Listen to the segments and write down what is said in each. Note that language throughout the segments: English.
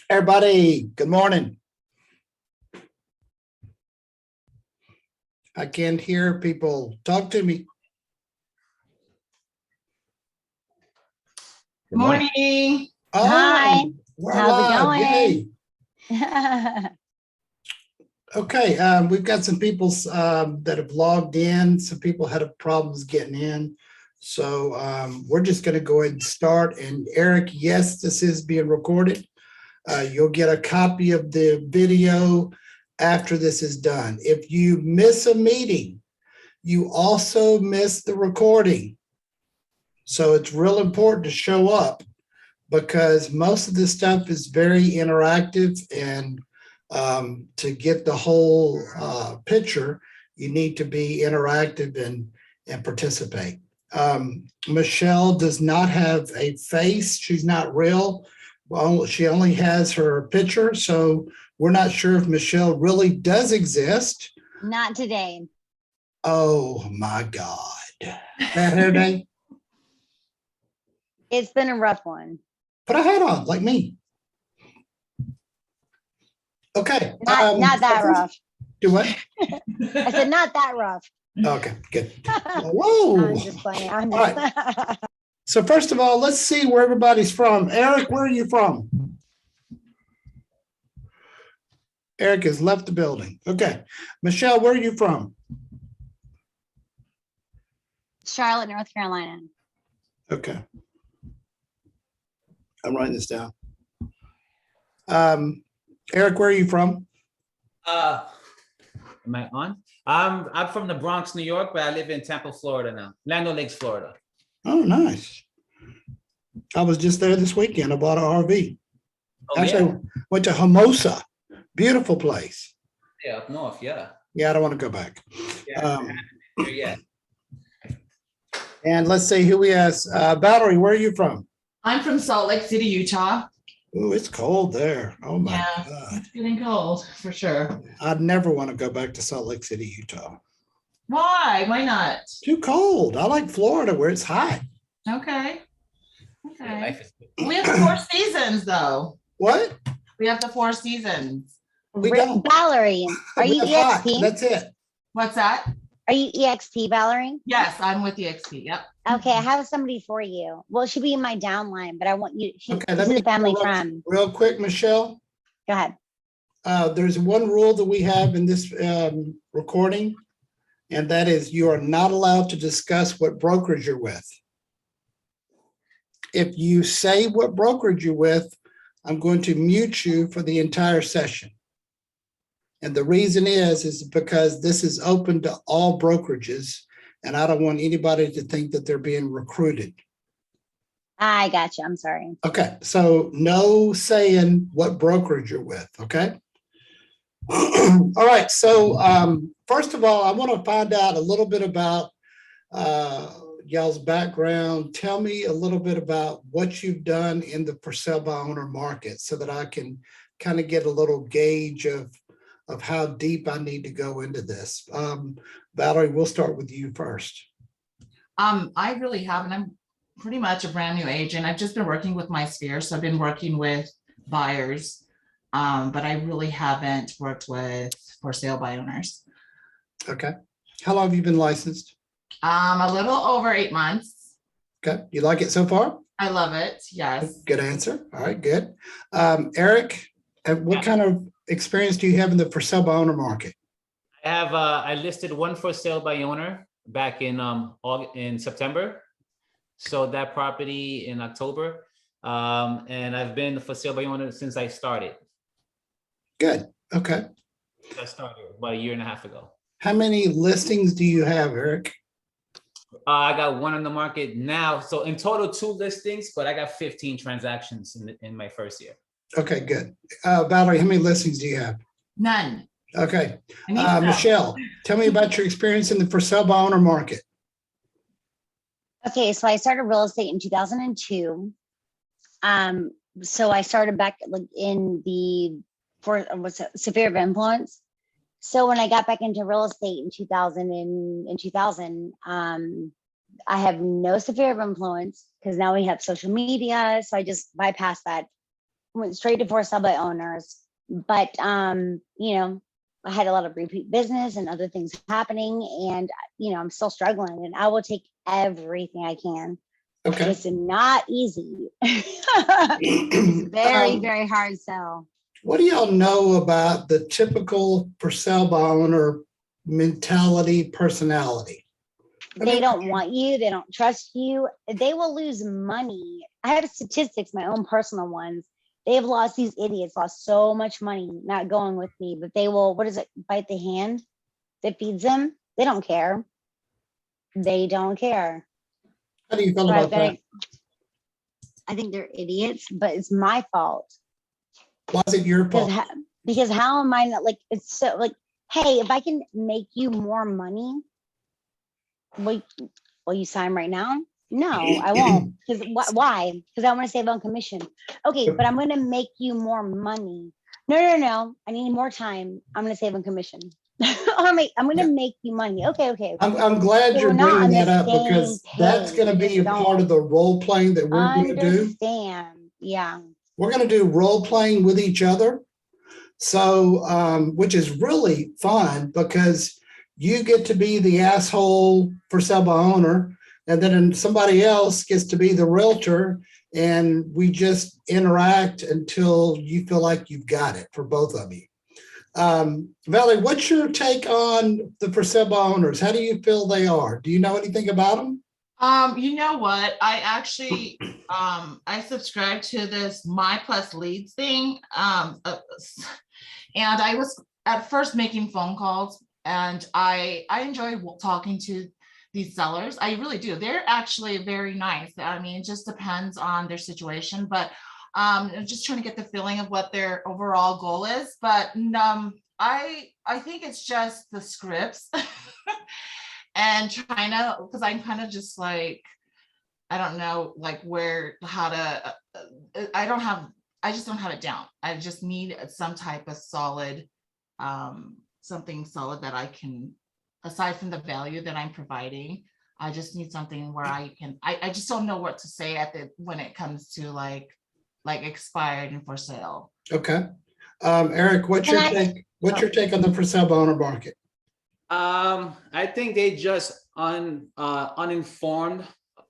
Everybody, good morning. I can't hear people. Talk to me. Good morning. Oh, Hi. we're How's it live. going? Yay. Okay, we've got some people that have logged in. Some people had problems getting in. So we're just going to go ahead and start. And Eric, yes, this is being recorded. You'll get a copy of the video after this is done. If you miss a meeting, you also miss the recording. So it's real important to show up because most of this stuff is very interactive, and to get the whole picture, you need to be interactive and participate. Michelle does not have a face. She's not real. Well, she only has her picture, so we're not sure if Michelle really does exist. Not today. Oh my God. That hair day? It's been a rough one. Put a hat on, like me. Okay. Not that rough. Do what? I said not that rough. Okay, good. Whoa. I'm just playing. I'm All just So first of all, let's see where everybody's from. Eric, where are you from? Eric has left the building. Okay. Michelle, where are you from? Charlotte, North Carolina. Okay. I'm writing this down. Eric, where are you from? Am I on? I'm from the Bronx, New York, but I live in Tampa, Florida now. Lando Lakes, Florida. Oh, nice. I was just there this weekend. I bought an RV. Oh, Actually, yeah. went to Hermosa. Beautiful place. Yeah, up north, yeah. Yeah, I don't want to go back. Yeah. Yeah. And let's see who we asked. Valerie, where are you from? I'm from Salt Lake City, Utah. Oh, it's cold there. Oh my Yeah. God. It's getting cold for sure. I'd never want to go back to Salt Lake City, Utah. Why? Why not? Too cold. I like Florida where it's hot. Okay. Yeah, Okay. life is- We have the 4 seasons though. What? We have the 4 seasons. We don't. Valerie, are We you have hot. EXP? That's it. What's that? Are you EXP, Valerie? Yes, I'm with EXP. Yep. Okay, I have somebody for you. Well, she'll be in my downline, but I want you. Okay, This let is me a family interrupt friend. real quick, Michelle. Go ahead. There's one rule that we have in this recording, and that is you are not allowed to discuss what brokerage you're with. If you say what brokerage you're with, I'm going to mute you for the entire session. And the reason is because this is open to all brokerages, and I don't want anybody to think that they're being recruited. I got you. I'm sorry. Okay, so no saying what brokerage you're with, okay? All right, so first of all, I want to find out a little bit about y'all's background. Tell me a little bit about what you've done in the for sale by owner market so that I can kind of get a little gauge of how deep I need to go into this. Valerie, we'll start with you first. I really haven't. I'm pretty much a brand new agent. I've just been working with my sphere. So I've been working with buyers, but I really haven't worked with for sale by owners. Okay. How long have you been licensed? A little over 8 months. Okay. You like it so far? I love it. Yes. Good answer. All right, good. Eric, what kind of experience do you have in the for sale by owner market? I listed one for sale by owner back in September. Sold that property in October. And I've been for sale by owner since I started. Good. Okay. I started about 1.5 years ago. How many listings do you have, Eric? I got one on the market now. So in total, 2 listings, but I got 15 transactions in my first year. Okay, good. Valerie, how many listings do you have? None. Okay. I need some. Michelle, tell me about your experience in the for sale by owner market. Okay, so I started real estate in 2002. So I started back like in the sphere of influence. So when I got back into real estate in 2000, I have no sphere of influence because now we have social media. So I just bypassed that went straight to for sale by owners. But, you know, I had a lot of repeat business and other things happening, and, you know, I'm still struggling, and I will take everything I can. Okay. It's not easy. It's very, Um, very hard sell. What do y'all know about the typical for sale by owner mentality, personality? They don't want you. They don't trust you. They will lose money. I have statistics, my own personal ones. They have lost, these idiots lost so much money not going with me, but they will, what is it, bite the hand that feeds them? They don't care. They don't care. How do you feel So about that? I think they're idiots, but it's my fault. Why is it your Because fault? because how am I not, like, it's so like, hey, if I can make you more money, will you sign right now? No, I won't. Because why? Because I want to save on commission. Okay, but I'm going to make you more money. No. I need more time. I'm going to save on commission. I'm going to make you money. Okay. I'm glad So you're we're not bringing on the that up same because that's page. going to You be just a don't part of the role playing that we're going to do. understand. Yeah. We're going to do role playing with each other. So, which is really fun because you get to be the asshole for sale by owner, and then somebody else gets to be the realtor, and we just interact until you feel like you've got it for both of you. Valerie, what's your take on the for sale by owners? How do you feel they are? Do you know anything about them? You know what? I actually, I subscribe to this My Plus Leads thing. And I was at first making phone calls, and I enjoy talking to these sellers. I really do. They're actually very nice. I mean, it just depends on their situation, but I'm just trying to get the feeling of what their overall goal is. But I think it's just the scripts and trying to, because I'm kind of just like, I don't know, like how to, I just don't have it down. I just need some type of solid, something solid that I can, aside from the value that I'm providing, I just need something where I just don't know what to say when it comes to like expired and for sale. Okay. Eric, what's your take? What's your take on the for sale by owner market? I think they just uninformed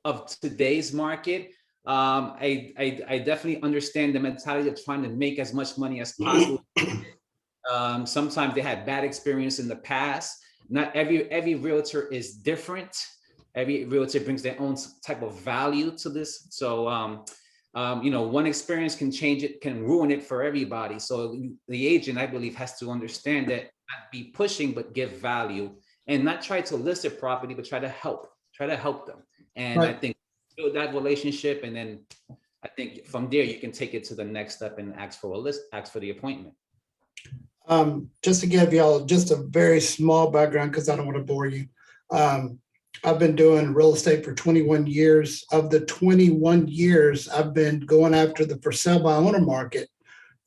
of today's market. I definitely understand the mentality of trying to make as much money as possible. Sometimes they had bad experience in the past. Not every realtor is different. Every realtor brings their own type of value to this. So, you know, one experience can change it, can ruin it for everybody. So the agent, I believe, has to understand that, not be pushing, but give value, and not try to list a property, but try to help them. And Right. I think build that relationship, and then I think from there you can take it to the next step and ask for the appointment. Just to give y'all just a very small background, because I don't want to bore you. I've been doing real estate for 21 years. Of the 21 years, I've been going after the for sale by owner market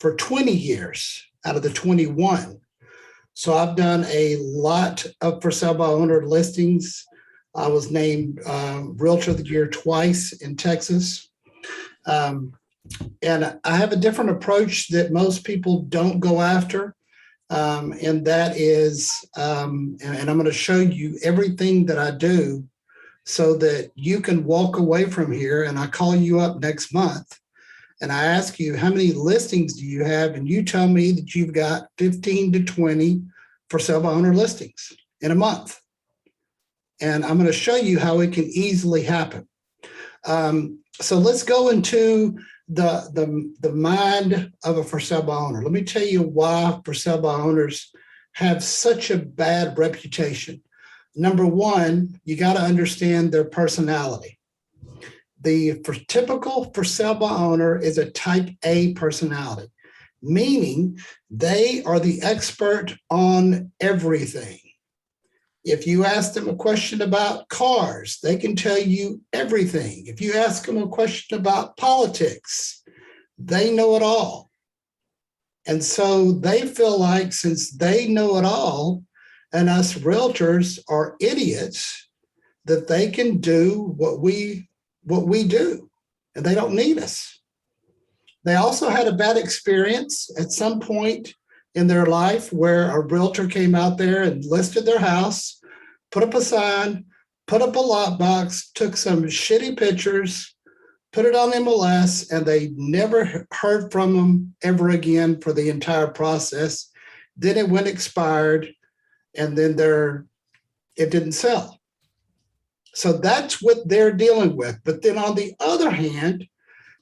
for 20 years out of the 21. So I've done a lot of for sale by owner listings. I was named Realtor of the Year twice in Texas. And I have a different approach that most people don't go after. And that is, and I'm going to show you everything that I do so that you can walk away from here. And I call you up next month and I ask you, how many listings do you have? And you tell me that you've got 15 to 20 for sale by owner listings in a month. And I'm going to show you how it can easily happen. So let's go into the mind of a for sale by owner. Let me tell you why for sale by owners have such a bad reputation. Number one, you got to understand their personality. The typical for sale by owner is a type A personality, meaning they are the expert on everything. If you ask them a question about cars, they can tell you everything. If you ask them a question about politics, they know it all. And so they feel like since they know it all, and us realtors are idiots, that they can do what we do, and they don't need us. They also had a bad experience at some point in their life where a realtor came out there and listed their house, put up a sign, put up a lot box, took some shitty pictures, put it on MLS, and they never heard from them ever again for the entire process. Then it went expired, and then it didn't sell. So that's what they're dealing with. But then on the other hand,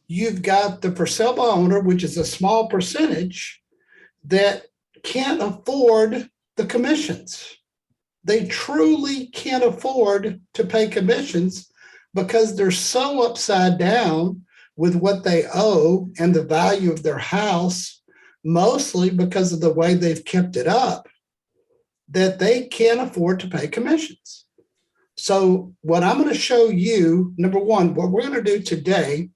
you've got the for sale by owner, which is a small percentage that can't afford the commissions. They truly can't afford to pay commissions because they're so upside down with what they owe and the value of their house, mostly because of the way they've kept it up, that they can't afford to pay commissions. So what I'm going to show you, number one, what we're going to do today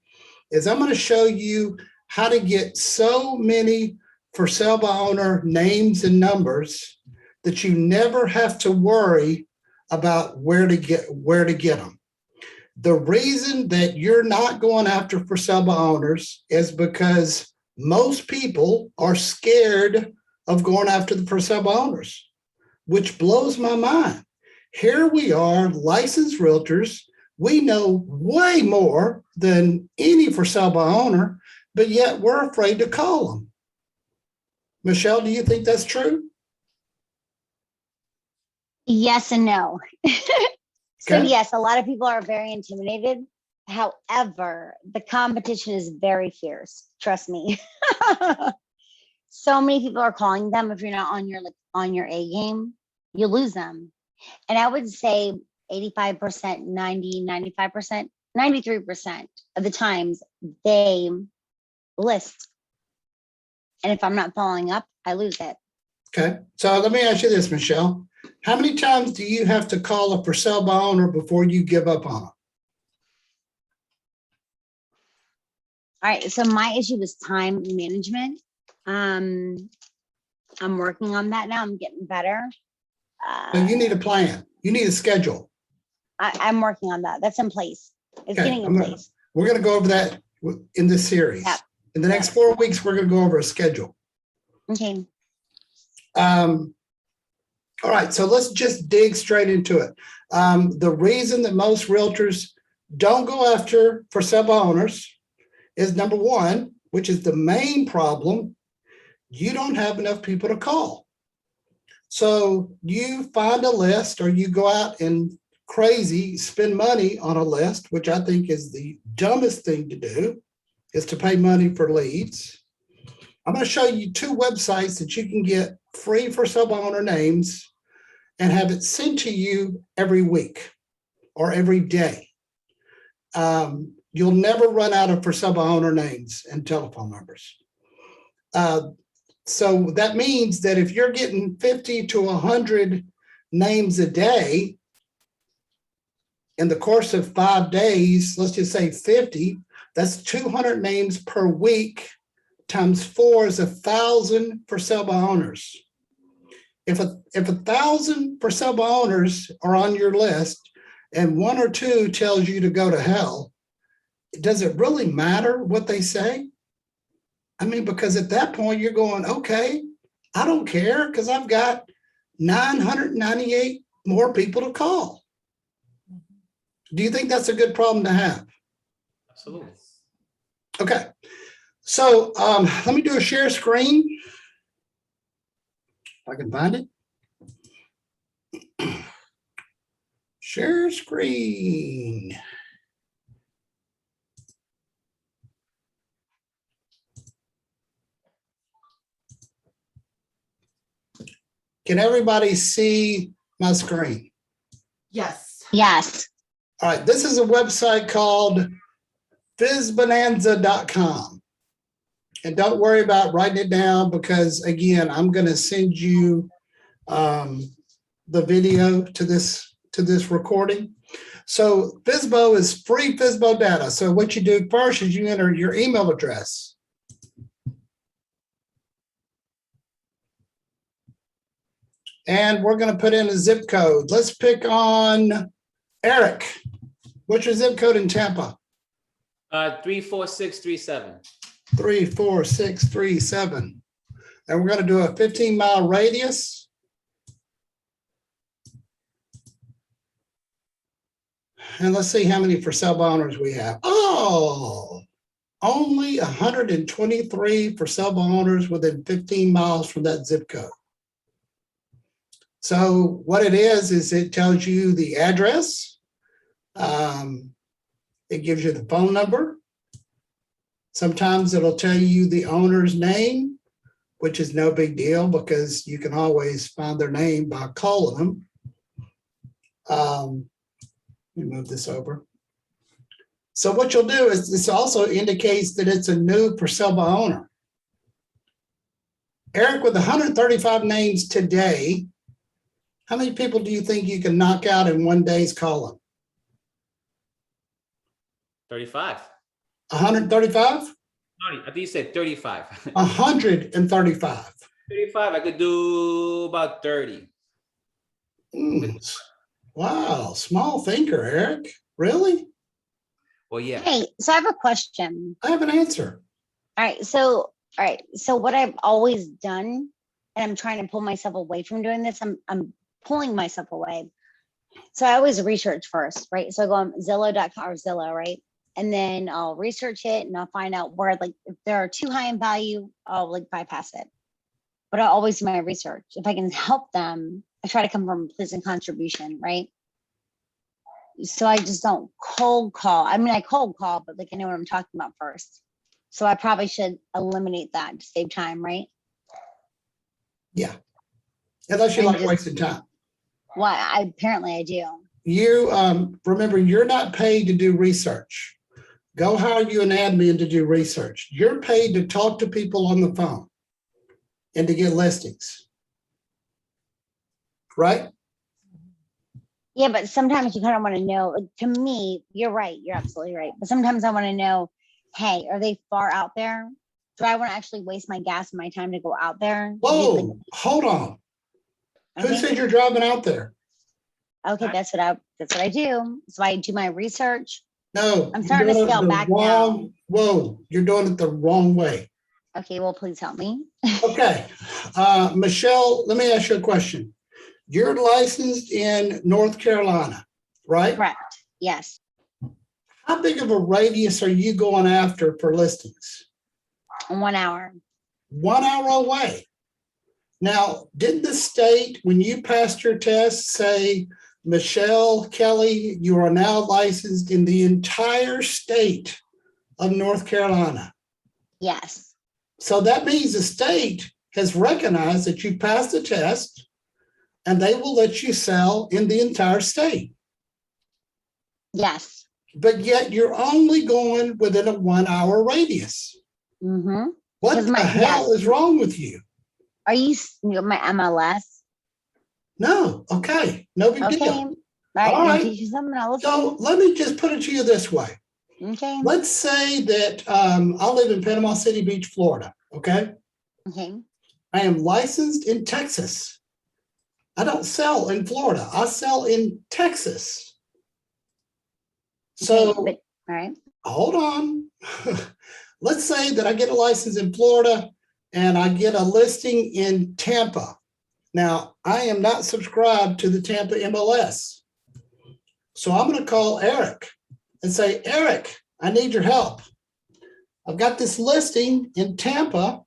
is I'm going to show you how to get so many for sale by owner names and numbers that you never have to worry about where to get them. The reason that you're not going after for sale by owners is because most people are scared of going after the for sale by owners, which blows my mind. Here we are, licensed realtors. We know way more than any for sale by owner, but yet we're afraid to call them. Michelle, do you think that's true? Yes and no. So Okay. yes, a lot of people are very intimidated. However, the competition is very fierce. Trust me. So many people are calling them. If you're not on your A game, you lose them. And I would say 85%, 90, 95%, 93% of the times they list. And if I'm not following up, I lose it. Okay. So let me ask you this, Michelle. How many times do you have to call a for sale by owner before you give up on them? All right. So my issue is time management. I'm working on that now. I'm getting better. So you need a plan. You need a schedule. I'm working on that. That's in place. It's Okay, getting in place. We're going to go over that in this series. Yep. In the next 4 weeks, we're going to go over a schedule. Okay. All right, so let's just dig straight into it. The reason that most realtors don't go after for sale by owners is number one, which is the main problem, you don't have enough people to call. So you find a list or you go out and crazy spend money on a list, which I think is the dumbest thing to do, is to pay money for leads. I'm going to show you 2 websites that you can get free for sale by owner names and have it sent to you every week or every day. You'll never run out of for sale by owner names and telephone numbers. So that means that if you're getting 50 to 100 names a day in the course of 5 days, let's just say 50, that's 200 names per week times 4 is 1,000 for sale by owners. If 1,000 for sale by owners are on your list and 1 or 2 tells you to go to hell, does it really matter what they say? I mean, because at that point you're going, okay, I don't care because I've got 998 more people to call. Do you think that's a good problem to have? Absolutely. Okay. So let me do a share screen. If I can find it. Share screen. Can everybody see my screen? Yes. Yes. All right, this is a website called FSBonanza.com. And don't worry about writing it down because, again, I'm going to send you the video to this recording. So FSBO is free FSBO data. So what you do first is you enter your email address. And we're going to put in a zip code. Let's pick on Eric. What's your zip code in Tampa? 34637. 34637. And we're gonna do a 15-mile radius. And let's see how many for sale by owners we have. Oh, only 123 for sale by owners within 15 miles from that zip code. So what it is it tells you the address. It gives you the phone number. Sometimes it'll tell you the owner's name, which is no big deal because you can always find their name by calling them. Let me move this over. So what you'll do is this also indicates that it's a new for sale by owner. Eric, with 135 names today, how many people do you think you can knock out in one day's calling? 35. 135? I think you said 35. 135. 35, I could do about 30. Wow, small thinker, Eric. Really? Well, yeah. Hey, so I have a question. I have an answer. All right. So what I've always done, and I'm trying to pull myself away from doing this, I'm pulling myself away. So I always research first, right? So I go on Zillow.com or Zillow, right? And then I'll research it and I'll find out where, like, if there are too high in value, I'll like bypass it. But I always do my research. If I can help them, I try to come from a place of contribution, right? So I just don't cold call. I mean, I cold call, but like I know what I'm talking about first. So I probably should eliminate that to save time, right? Yeah. Unless you And like just- wasting time. Why? Apparently I do. You remember, you're not paid to do research. Go hire you an admin to do research. You're paid to talk to people on the phone and to get listings. Right? Yeah, but sometimes you kind of want to know, like, to me, you're right. You're absolutely right. But sometimes I want to know, hey, are they far out there? Do I want to actually waste my gas and my time to go out there? Whoa, hold on. Who Okay. said you're driving out there? Okay, that's what I do. So I do my research. No. I'm you're starting to doing it scale the back wrong- Whoa, you're doing it the wrong way. Okay, well, please help me. Okay, Michelle, let me ask you a question. You're licensed in North Carolina, right? Correct. Yes. How big of a radius are you going after for listings? In 1 hour. 1 hour away. Now, did the state, when you passed your test, say, Michelle Kelly, you are now licensed in the entire state of North Carolina? Yes. So that means the state has recognized that you passed the test and they will let you sell in the entire state. Yes. But yet you're only going within a 1 hour radius. Mm-hmm. What 'Cause the hell is wrong with you? Are you my MLS? No, okay, no big Okay. deal. All right. All I'll right. teach you something else. So let me just put it to you this way. Okay. Let's say that I live in Panama City Beach, Florida, okay? Okay. I am licensed in Texas. I don't sell in Florida. I sell in Texas. So Okay, all right. hold on. Let's say that I get a license in Florida and I get a listing in Tampa. Now, I am not subscribed to the Tampa MLS. So I'm going to call Eric and say, Eric, I need your help. I've got this listing in Tampa.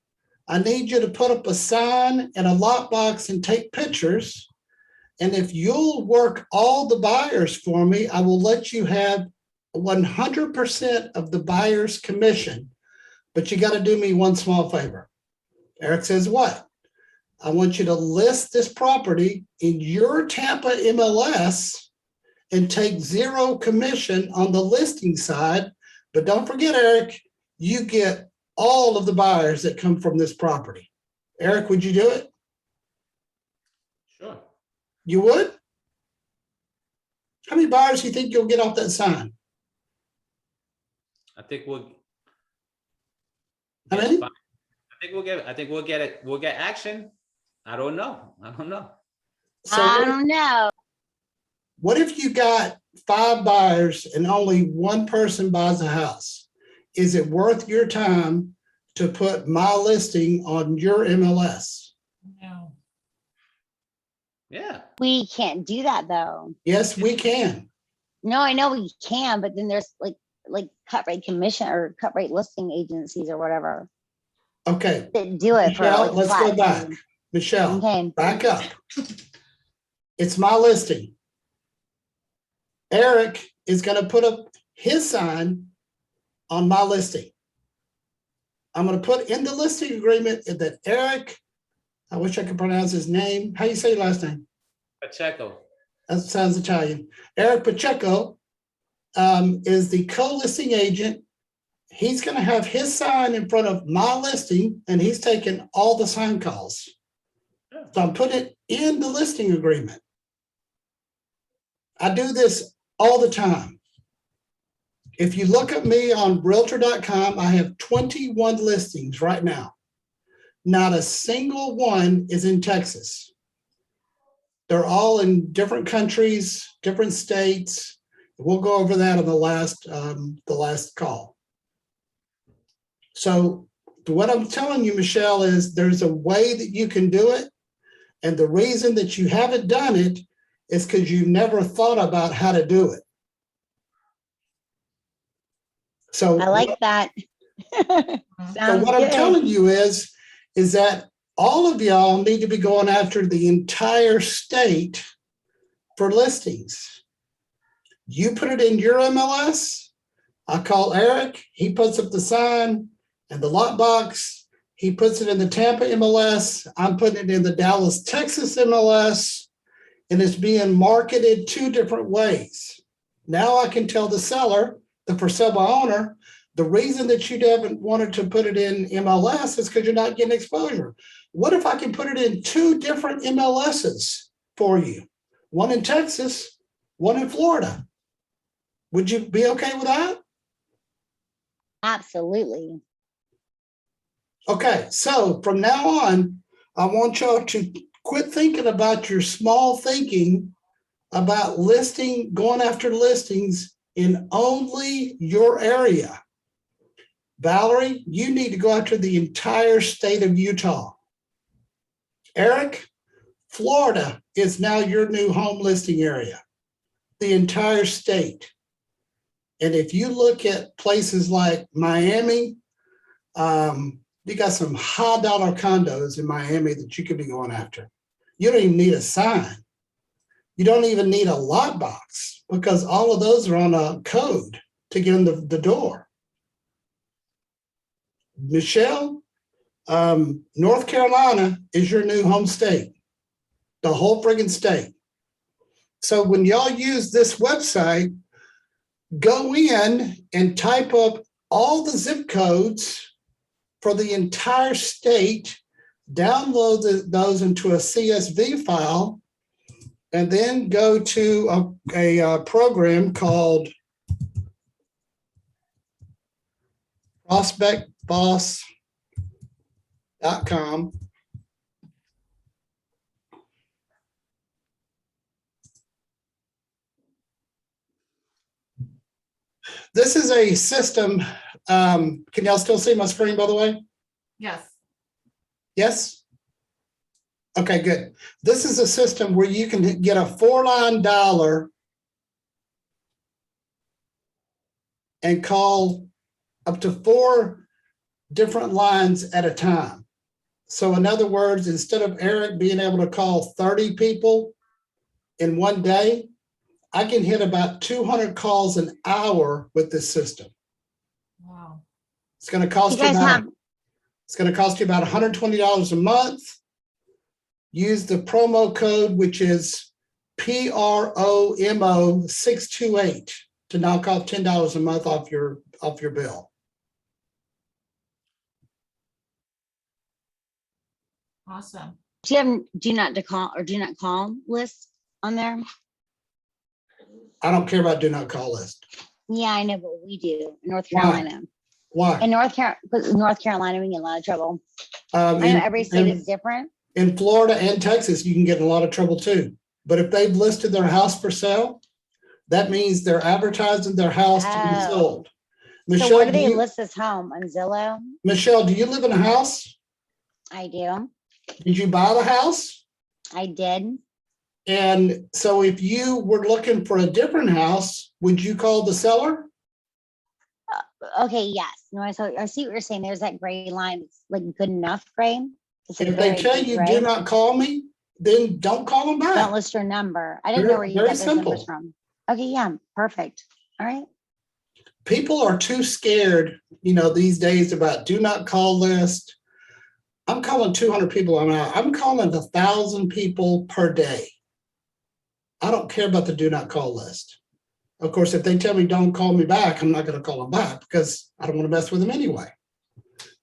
I need you to put up a sign and a lockbox and take pictures. And if you'll work all the buyers for me, I will let you have 100% of the buyer's commission. But you got to do me one small favor. Eric says, what? I want you to list this property in your Tampa MLS and take zero commission on the listing side. But don't forget, Eric, you get all of the buyers that come from this property. Eric, would you do it? Sure. You would? How many buyers do you think you'll get off that sign? I think we'll. How many? I think we'll get it. We'll get action. I don't know. So I don't know. what if you got 5 buyers and only one person buys a house? Is it worth your time to put my listing on your MLS? No. Yeah. We can't do that though. Yes, we can. No, I know we can, but then there's like cut rate commission or cut rate listing agencies or whatever Okay, that do it for Michelle, like a let's go flat back. fee. Michelle, Okay. back up. It's my listing. Eric is going to put up his sign on my listing. I'm going to put in the listing agreement that Eric, I wish I could pronounce his name. How you say your last name? Pacheco. That sounds Italian. Eric Pacheco is the co-listing agent. He's going to have his sign in front of my listing, and he's taking all the sign calls. So I'm putting it in the listing agreement. I do this all the time. If you look at me on realtor.com, I have 21 listings right now. Not a single one is in Texas. They're all in different countries, different states. We'll go over that on the last call. So what I'm telling you, Michelle, is there's a way that you can do it. And the reason that you haven't done it is because you never thought about how to do it. So I like that. so Sounds what I'm good. telling you is that all of y'all need to be going after the entire state for listings. You put it in your MLS. I call Eric. He puts up the sign and the lot box. He puts it in the Tampa MLS. I'm putting it in the Dallas, Texas MLS. And it's being marketed two different ways. Now I can tell the seller, the for sale by owner, the reason that you haven't wanted to put it in MLS is because you're not getting exposure. What if I can put it in two different MLSs for you? One in Texas, one in Florida. Would you be okay with that? Absolutely. Okay, so from now on, I want y'all to quit thinking about your small thinking about going after listings in only your area. Valerie, you need to go after the entire state of Utah. Eric, Florida is now your new home listing area, the entire state. And if you look at places like Miami, you got some high dollar condos in Miami that you could be going after. You don't even need a sign. You don't even need a lot box because all of those are on a code to get in the door. Michelle, North Carolina is your new home state, the whole friggin' state. So when y'all use this website, go in and type up all the zip codes for the entire state, download those into a CSV file, and then go to a program called prospectboss.com. This is a system. Can y'all still see my screen, by the way? Yes. Yes? Okay, good. This is a system where you can get a 4-line dialer and call up to 4 different lines at a time. So in other words, instead of Eric being able to call 30 people in one day, I can hit about 200 calls an hour with this system. Wow. It's going to cost you about $120 a month. Use the promo code, which is PROMO 628 to knock off $10 a month off your bill. Awesome. Do you have do not call list on there? I don't care about do not call list. Yeah, I know, but we do in North Why? Carolina. Why? In North Carolina, we get in a lot of trouble. I know every state is different. In Florida and Texas, you can get in a lot of trouble too. But if they've listed their house for sale, that means they're advertising their house to be sold. Michelle, So where do do they you, list this home? On Zillow? Michelle, do you live in a house? I do. Did you buy the house? I did. And so if you were looking for a different house, would you call the seller? Okay, yes. No, I see what you're saying. There's that gray line. It's like good enough gray. It's like If they very tell deep you gray. do not call me, then don't call them Don't back. list your number. I didn't know where you Very got those numbers simple. from. Okay, yeah, perfect. All right. People are too scared, you know, these days about do not call list. I'm calling 200 people. I'm calling 1,000 people per day. I don't care about the do not call list. Of course, if they tell me don't call me back, I'm not going to call them back because I don't want to mess with them anyway.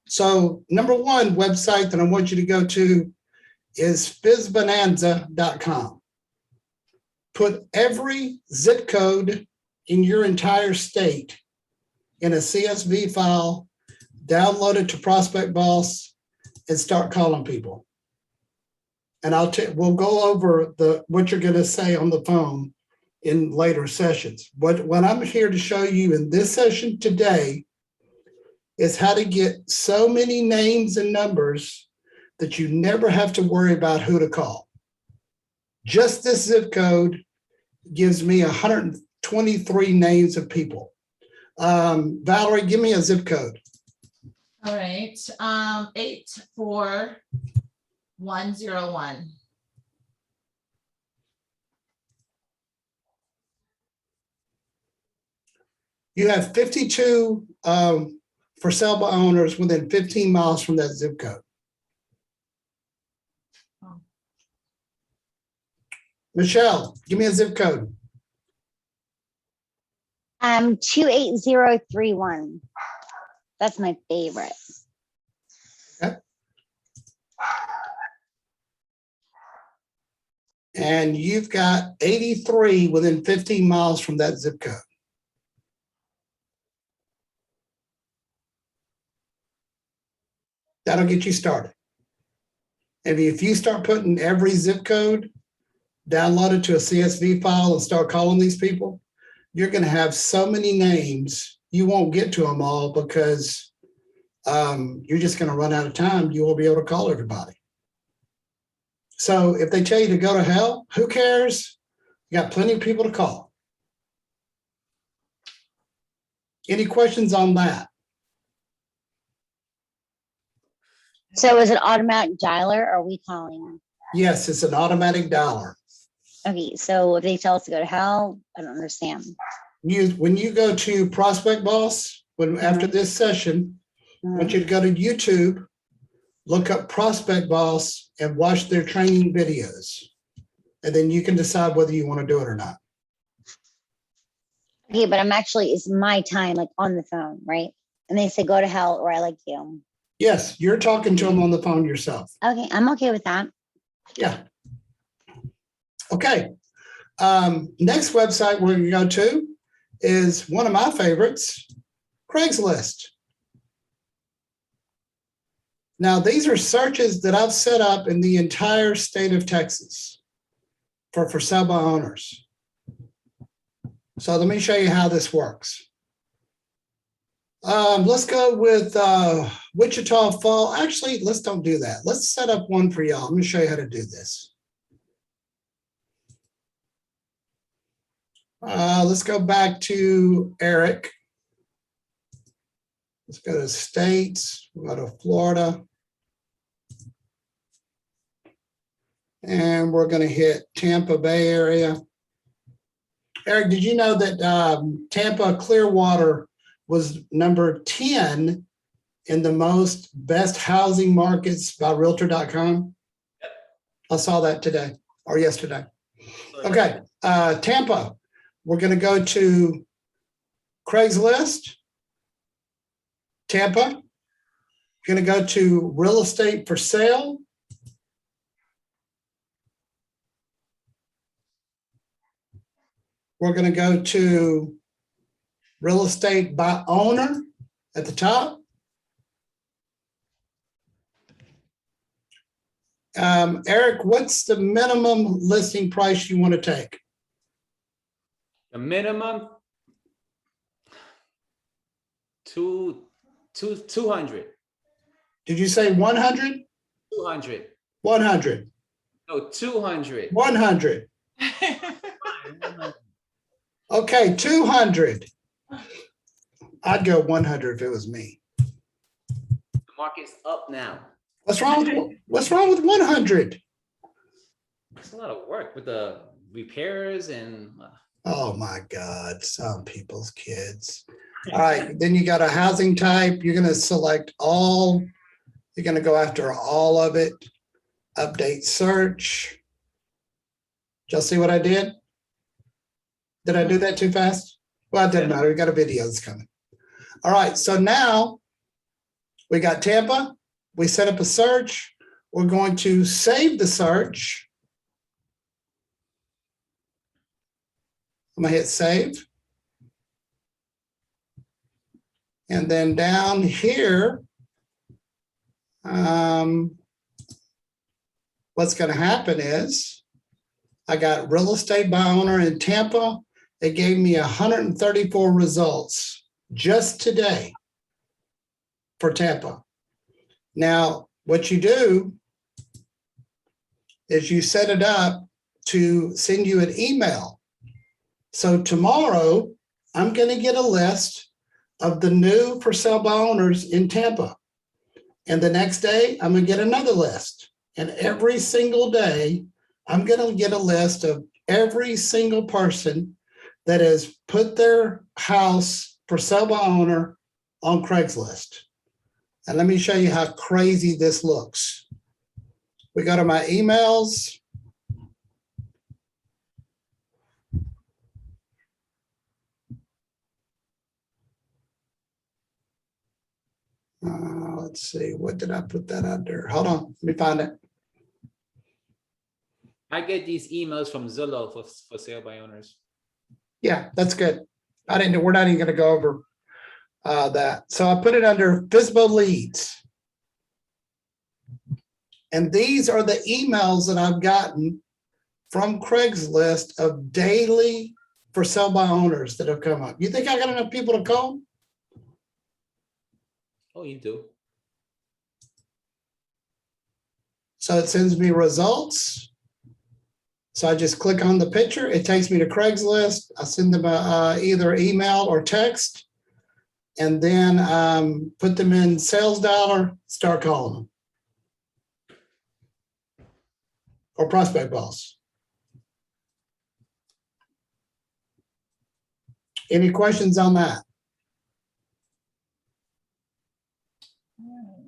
So number one website that I want you to go to is FSBonanza.com. Put every zip code in your entire state in a CSV file, download it to Prospect Boss, and start calling people. And we'll go over what you're going to say on the phone in later sessions. What I'm here to show you in this session today is how to get so many names and numbers that you never have to worry about who to call. Just this zip code gives me 123 names of people. Valerie, give me a zip code. All right, 84101. You have 52 for sale by owners within 15 miles from that zip code. Oh. Michelle, give me a zip code. 28031. That's my favorite. Okay. And you've got 83 within 15 miles from that zip code. That'll get you started. And if you start putting every zip code, download it to a CSV file and start calling these people, you're going to have so many names, you won't get to them all because you're just going to run out of time. You won't be able to call everybody. So if they tell you to go to hell, who cares? You got plenty of people to call. Any questions on that? So is it automatic dialer or are we calling? Yes, it's an automatic dialer. Okay, so if they tell us to go to hell, I don't understand. When you go to Prospect Boss, after this session, I want you to go to YouTube, look up Prospect Boss and watch their training videos. And then you can decide whether you want to do it or not. Okay, but it's my time like on the phone, right? And they say go to hell or I like you. Yes, you're talking to them on the phone yourself. Okay, I'm okay with that. Yeah. Okay. Next website we're going to go to is one of my favorites, Craigslist. Now, these are searches that I've set up in the entire state of Texas for sale by owners. So let me show you how this works. Let's go with Wichita Falls. Actually, let's don't do that. Let's set up one for y'all. I'm going to show you how to do this. Let's go back to Eric. Let's go to states. We'll go to Florida. And we're going to hit Tampa Bay area. Eric, did you know that Tampa Clearwater was number 10 in the most best housing markets by Realtor.com? Yep. I saw that today or yesterday. Okay, Tampa, we're going to go to Craigslist. Tampa, going to go to real estate for sale. We're going to go to real estate by owner at the top. Eric, what's the minimum listing price you want to take? The minimum, 200. Did you say 100? 200. 100. No, 200. 100. Okay, 200. I'd go 100 if it was me. The market's up now. What's wrong with 100? It's a lot of work with the repairs and Oh my God, some people's kids. All right, then you got a housing type. You're gonna select all. You're gonna go after all of it. Update search. Y'all see what I did? Did I do that too fast? Well, it doesn't matter. We got a video that's coming. All right, so now we got Tampa. We set up a search. We're going to save the search. I'm gonna hit save. And then down here, what's gonna happen is I got real estate by owner in Tampa. It gave me 134 results just today for Tampa. Now, what you do is you set it up to send you an email. So tomorrow, I'm going to get a list of the new for sale by owners in Tampa. And the next day, I'm going to get another list. And every single day, I'm going to get a list of every single person that has put their house for sale by owner on Craigslist. And let me show you how crazy this looks. We go to my emails. Let's see, what did I put that under? Hold on, let me find it. I get these emails from Zillow for sale by owners. Yeah, that's good. We're not even gonna go over that. So I put it under FSBO leads. And these are the emails that I've gotten from Craigslist of daily for sale by owners that have come up. You think I got enough people to call? Oh, you do. So it sends me results. So I just click on the picture. It takes me to Craigslist. I send them either email or text, and then put them in sales dialer, start calling them. Or prospect boss. Any questions on that?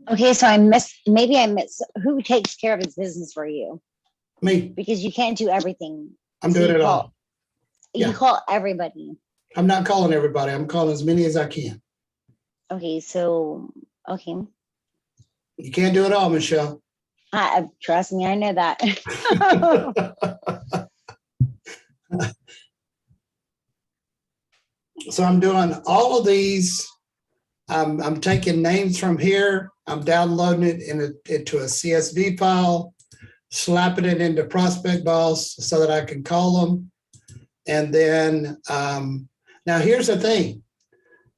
Okay, so maybe I missed, who takes care of his business for you? Me, Because you can't do everything. I'm So doing you it call- all. Yeah. You call everybody. I'm not calling everybody. I'm calling as many as I can. Okay, so, okay. You can't do it all, Michelle. Trust me, I know that. So I'm doing all of these. I'm taking names from here. I'm downloading it into a CSV file, slapping it into Prospect Boss so that I can call them. And then, now here's the thing.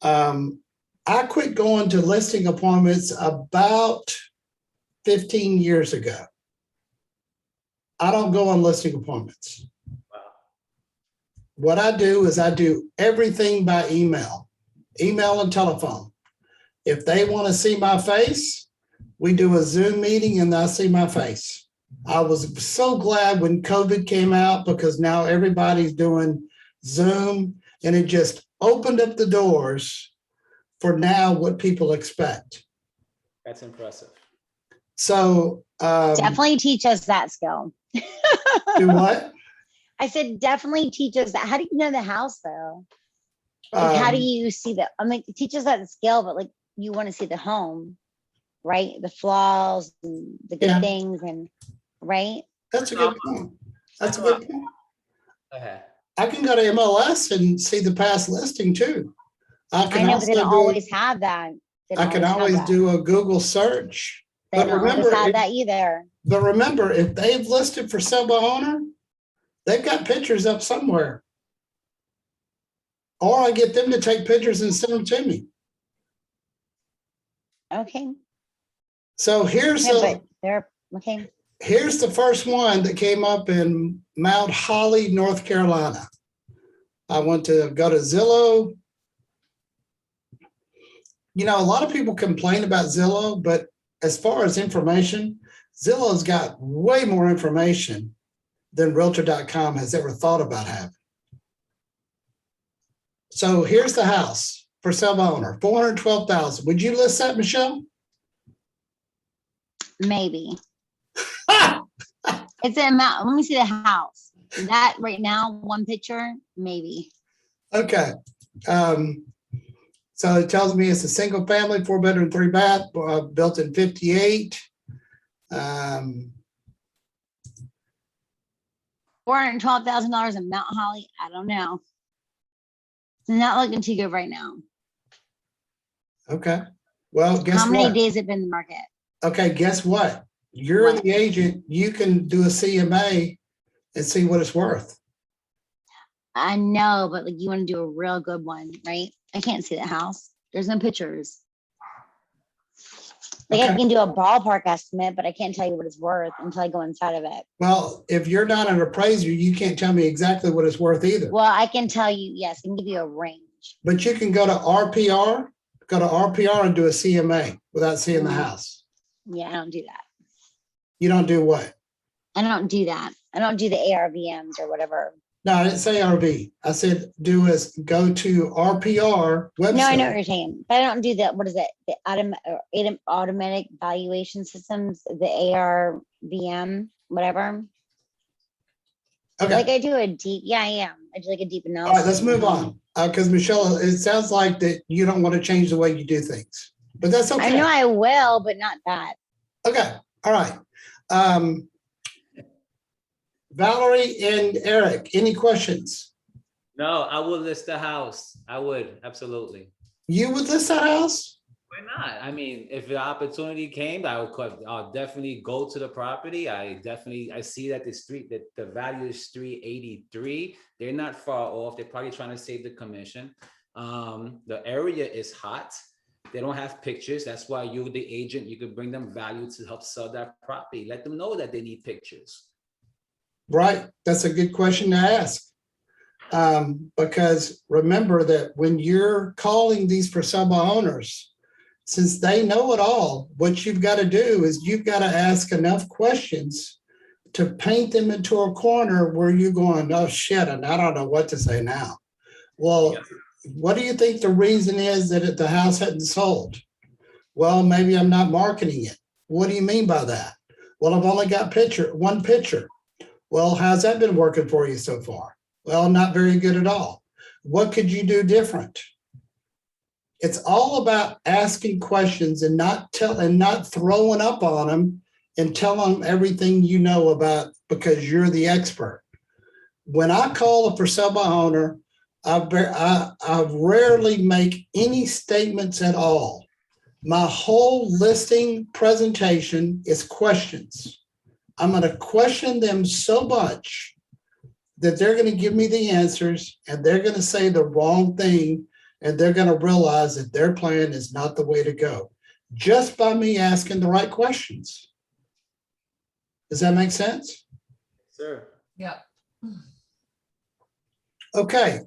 I quit going to listing appointments about 15 years ago. I don't go on listing appointments. Wow. What I do is I do everything by email and telephone. If they want to see my face, we do a Zoom meeting and I see my face. I was so glad when COVID came out because now everybody's doing Zoom and it just opened up the doors for now what people expect. That's impressive. So Definitely teach us that skill. do what? I said, definitely teach us that. How do you know the house though? Like, how do you see that? I'm like, teach us that skill, but like, you want to see the home, right? The flaws, and the good Yeah. things, and right? That's a good point. That's a good point. Okay. I can go to MLS and see the past listing too. I I know, but they don't also always have that. They don't I can have always that. do a Google search. They But don't always remember, have that either. But remember, if they've listed for sale by owner, they've got pictures up somewhere. Or I get them to take pictures and send them to me. Okay. So here's Yeah, the, but they're, okay. here's the first one that came up in Mount Holly, North Carolina. I want to go to Zillow. You know, a lot of people complain about Zillow, but as far as information, Zillow's got way more information than Realtor.com has ever thought about having. So here's the house for sale by owner, 412,000. Would you list that, Michelle? Maybe. It's an amount. Let me see the house. That right now, one picture, maybe. Okay. So it tells me it's a single family, 4-bedroom, 3-bath, built in 58. $412,000 in Mount Holly. I don't know. It's not looking too good right now. Okay. Well, guess How many what? days have been in the market? Okay, guess what? You're What? the agent. You can do a CMA and see what it's worth. I know, but like you want to do a real good one, right? I can't see the house. There's no pictures. Like I Okay. can do a ballpark estimate, but I can't tell you what it's worth until I go inside of it. Well, if you're not an appraiser, you can't tell me exactly what it's worth either. Well, I can tell you, yes, I can give you a range. But you can go to RPR and do a CMA without seeing the house. Yeah, I don't do that. You don't do what? I don't do that. I don't do the ARVMs or whatever. No, I didn't say RV. I said go to RPR website. No, I know what you're saying, but I don't do that. What is it? The automatic valuation systems, the ARVM, whatever. Okay. Like I do a deep, yeah, I am. I do like a deep All analysis. right, let's move on. Because Michelle, it sounds like that you don't want to change the way you do things, but that's okay. I know I will, but not that. Okay. All right. Valerie and Eric, any questions? No, I would list the house. I would, absolutely. You would list that house? Why not? I mean, if the opportunity came, I'll definitely go to the property. I see that that the value is 383. They're not far off. They're probably trying to save the commission. The area is hot. They don't have pictures. That's why you're the agent. You could bring them value to help sell that property. Let them know that they need pictures. Right. That's a good question to ask. Because remember that when you're calling these for sale by owners, since they know it all, what you've got to do is you've got to ask enough questions to paint them into a corner where you're going, oh shit, and I don't know what to say now. Well, Yeah. What do you think the reason is that the house hadn't sold? Well, maybe I'm not marketing it. What do you mean by that? Well, I've only got one picture. Well, how's that been working for you so far? Well, not very good at all. What could you do different? It's all about asking questions and not throwing up on them and telling them everything you know about because you're the expert. When I call a for sale by owner, I rarely make any statements at all. My whole listing presentation is questions. I'm going to question them so much that they're going to give me the answers and they're going to say the wrong thing and they're going to realize that their plan is not the way to go just by me asking the right questions. Does that make sense? Sir. Yeah. Okay.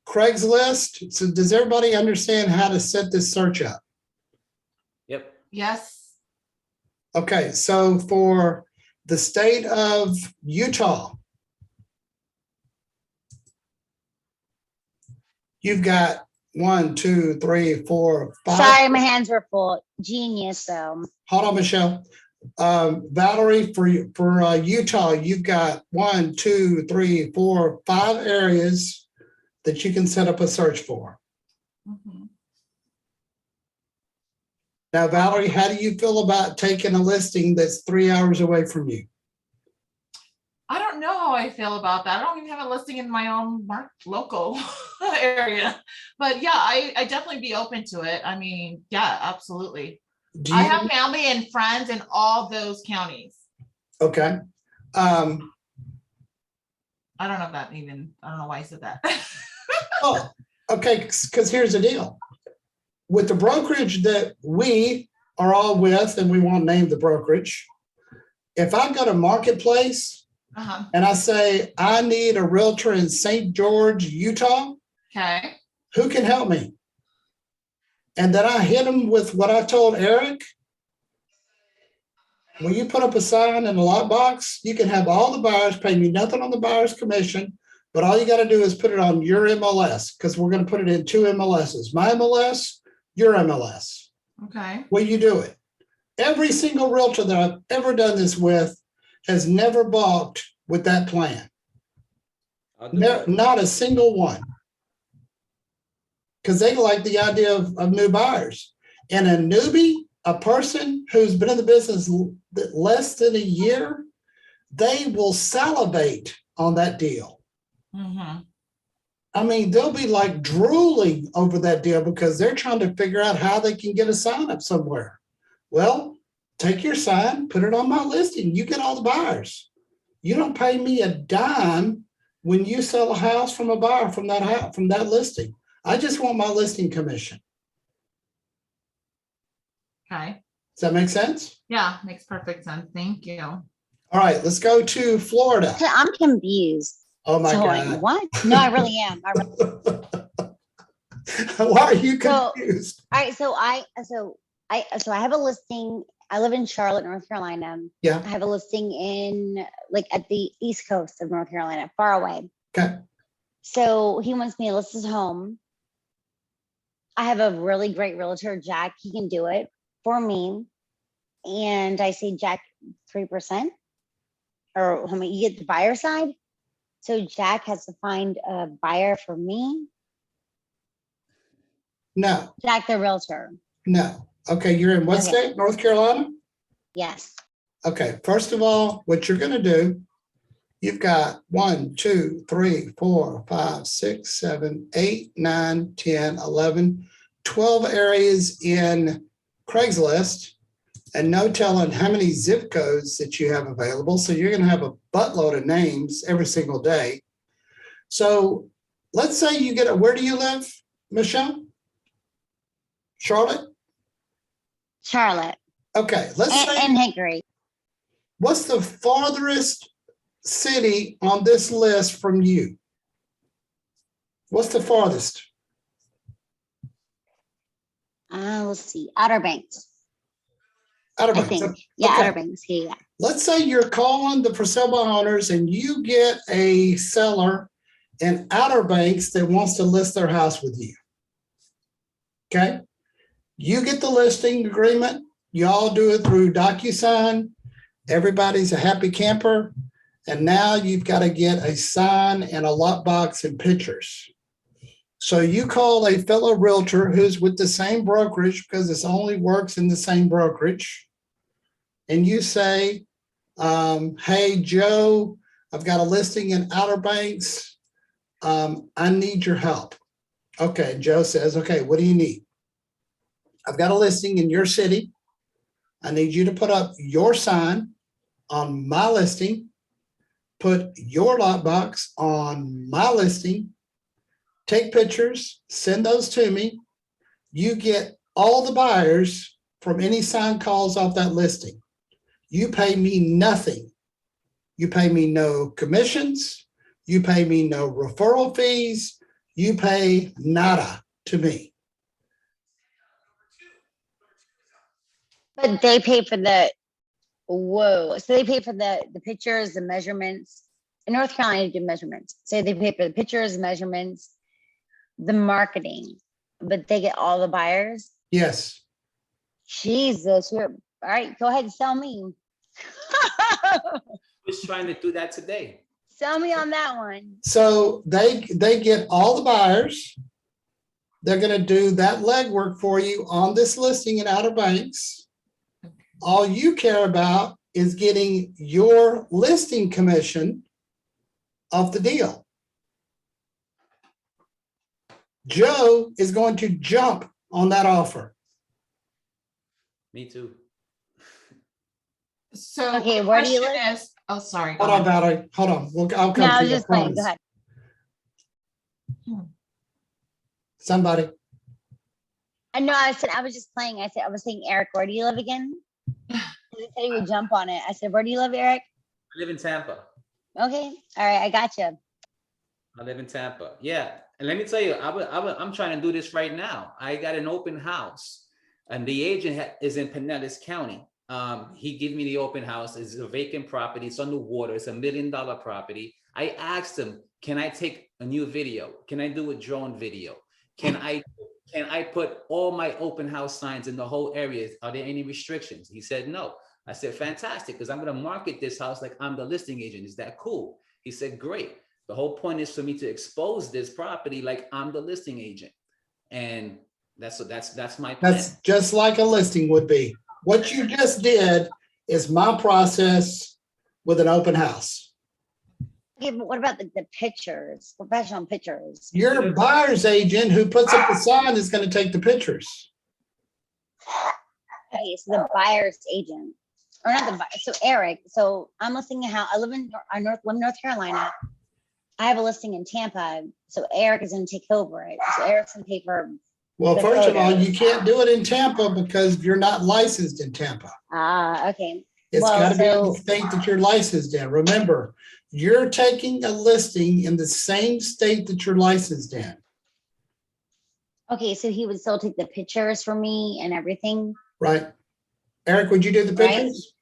Craigslist. So does everybody understand how to set this search up? Yep. Yes. Okay. So for the state of Utah, you've got 1, 2, 3, 4, 5. Sorry, my hands were full. Genius, though. Hold on, Michelle. Valerie, for Utah, you've got 1, 2, 3, 4, 5 areas that you can set up a search for. Mhm. Now, Valerie, how do you feel about taking a listing that's 3 hours away from you? I don't know how I feel about that. I don't even have a listing in my own local area, but yeah, I definitely be open to it. I mean, yeah, absolutely. Do I you? have family and friends in all those counties. Okay. I don't know if that even, I don't know why I said that. Oh, okay. Because here's the deal. with the brokerage that we are all with, and we won't name the brokerage, if I go to Marketplace Uh-huh. and I say, I need a realtor in St. George, Utah, Okay. who can help me? And then I hit them with what I told Eric. When you put up a sign in the lot box, you can have all the buyers pay me nothing on the buyer's commission, but all you got to do is put it on your MLS, because we're going to put it in 2 MLSs, my MLS, your MLS. Okay. Will you do it? Every single realtor that I've ever done this with has never balked with that plan. I'll do it. Not a single one. Because they like the idea of new buyers. And a newbie, a person who's been in the business less than a year, they will salivate on that deal. Mm-hmm. I mean, they'll be like drooling over that deal because they're trying to figure out how they can get a sign up somewhere. Well, take your sign, put it on my listing. You get all the buyers. You don't pay me a dime when you sell a house from a buyer from that house, from that listing. I just want my listing commission. Okay. Does that make sense? Yeah, makes perfect sense. Thank you. All right, let's go to Florida. I'm confused. Oh my So, like, God. what? No, I really am. Why are you So- confused? All right, so I have a listing. I live in Charlotte, North Carolina. Yeah. I have a listing in like at the east coast of North Carolina, far away. Okay. So he wants me to list his home. I have a really great realtor, Jack. He can do it for me. And I say, Jack, 3%, or how many you get the buyer side. So Jack has to find a buyer for me. No, Jack, the realtor. no. Okay, you're in what Okay. state? North Carolina? Yes. Okay, first of all, what you're going to do, you've got 1, 2, 3, 4, 5, 6, 7, 8, 9, 10, 11, 12 areas in Craigslist, and no telling how many zip codes that you have available. So you're going to have a buttload of names every single day. So let's say you get where do you live, Michelle? Charlotte? Charlotte Okay, let's say, and Hickory. what's the farthest city on this list from you? What's the farthest? Let's see. Outer Banks, Outer I Banks. think. Yeah, Okay. Outer Banks. Yeah. Let's say you're calling the for sale by owners and you get a seller in Outer Banks that wants to list their house with you. Okay. You get the listing agreement. You all do it through DocuSign. Everybody's a happy camper. And now you've got to get a sign and a lot box and pictures. So you call a fellow realtor who's with the same brokerage, because this only works in the same brokerage. And you say, hey, Joe, I've got a listing in Outer Banks. I need your help. Okay, Joe says, okay, what do you need? I've got a listing in your city. I need you to put up your sign on my listing, put your lot box on my listing, take pictures, send those to me. You get all the buyers from any sign calls off that listing. You pay me nothing. You pay me no commissions. You pay me no referral fees. You pay nada to me. But they pay for the, whoa. So they pay for the pictures, the measurements. In North Carolina, they do measurements. So they pay for the pictures, measurements, the marketing, but they get all the buyers. Yes. Jesus, you're all right. Go ahead and sell me. Who's trying to do that today? Sell me on that one. So they get all the buyers. They're going to do that legwork for you on this listing in Outer Banks. All you care about is getting your listing commission of the deal. Joe is going to jump on that offer. Me too. So Okay, my where do you question live? is, oh, sorry. go Hold on, ahead. Valerie. Hold on. I'll No, come I to was you. I just playing. Go promise. ahead. Somebody. I know, I said, I was just playing. I was saying, Eric, where do you live again? He said he would jump on it. I said, where do you live, Eric? I live in Tampa. Okay, all right, I got you. I live in Tampa. Yeah. And let me tell you, I'm trying to do this right now. I got an open house and the agent is in Pinellas County. He gave me the open house. It's a vacant property. It's on the water. It's $1 million property. I asked him, can I take a new video? Can I do a drone video? Can I put all my open house signs in the whole area? Are there any restrictions? He said, no. I said, fantastic, because I'm going to market this house like I'm the listing agent. Is that cool? He said, great. The whole point is for me to expose this property like I'm the listing agent. And that's my plan. That's just like a listing would be. What you just did is my process with an open house. Okay, but what about the pictures, professional pictures? Your buyer's agent who puts up the sign is going to take the pictures. Okay, so the buyer's agent, or not the buyer, so Eric, so I'm listing a house, I live in North Carolina. I have a listing in Tampa, so Eric is gonna take over it. So Eric's gonna pay for, Well, The first of all, photos. you can't do it in Tampa because you're not licensed in Tampa. okay. It's Well, got to be in the so- state that you're licensed in. Remember, you're taking a listing in the same state that you're licensed in. Okay, so he would still take the pictures for me and everything. Right? Eric, would you do the Right. pictures?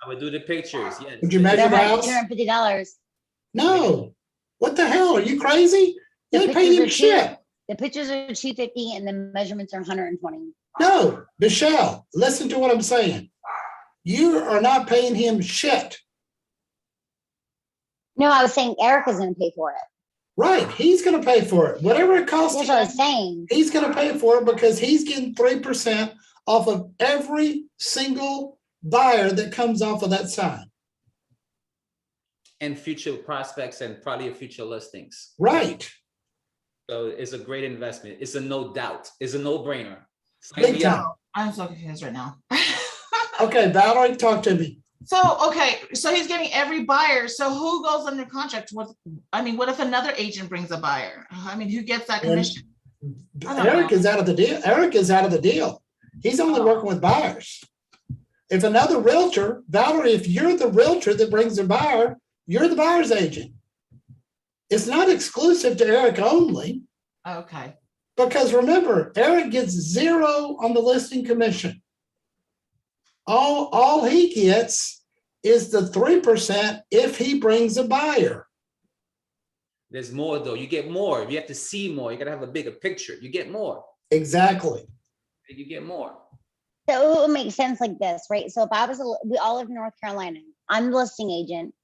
I would do the pictures. Yes. Would you measure the house? $250. No. What the hell? Are you crazy? You The ain't paying him pictures are shit. The pictures are $250 and the measurements are 120. No, Michelle, listen to what I'm saying. You are not paying him shit. No, I was saying Eric is gonna pay for it. Right? He's going to pay for it. Whatever it costs That's what I him, was saying. he's going to pay for it because he's getting 3% off of every single buyer that comes off of that sign. And future prospects and probably future listings. Right. So it's a great investment. It's a no doubt. It's a no-brainer. Sign Big me up. time. I'm so confused right now. Okay, Valerie, talk to me. So, okay, so he's getting every buyer. So who goes under contract with, I mean, what if another agent brings a buyer? I mean, who gets that commission? I don't Eric know. is out of the deal. Eric is out of the deal. He's only working with buyers. If another realtor, Valerie, if you're the realtor that brings a buyer, you're the buyer's agent. It's not exclusive to Eric only, Okay, because remember, Eric gets 0 on the listing commission. All he gets is the 3% if he brings a buyer. There's more though. You get more. You have to see more. You gotta have a bigger picture. You get more. Exactly. You get more. So it would make sense like this, right? So if we all live in North Carolina. I'm the listing agent.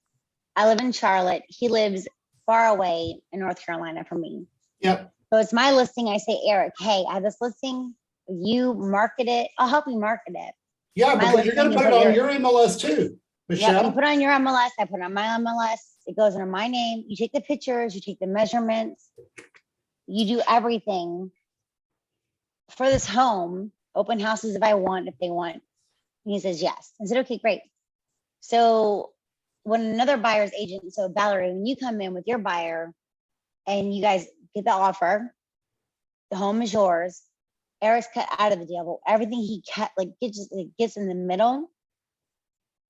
I live in Charlotte. He lives far away in North Carolina from me. Yep. So it's my listing. I say, Eric, hey, I have this listing. You market it. I'll help you market it. Yeah, My because you're going to listing put it is on what your MLS too, Yep, Michelle. you put on your MLS. I put on my MLS. It goes under my name. You take the pictures. You take the measurements. You do everything for this home. Open houses if I want, if they want. And he says yes. I said, okay, great. So when another buyer's agent, so Valerie, when you come in with your buyer and you guys get the offer, the home is yours. Eric's cut out of the deal, but everything he cut, like gets in the middle.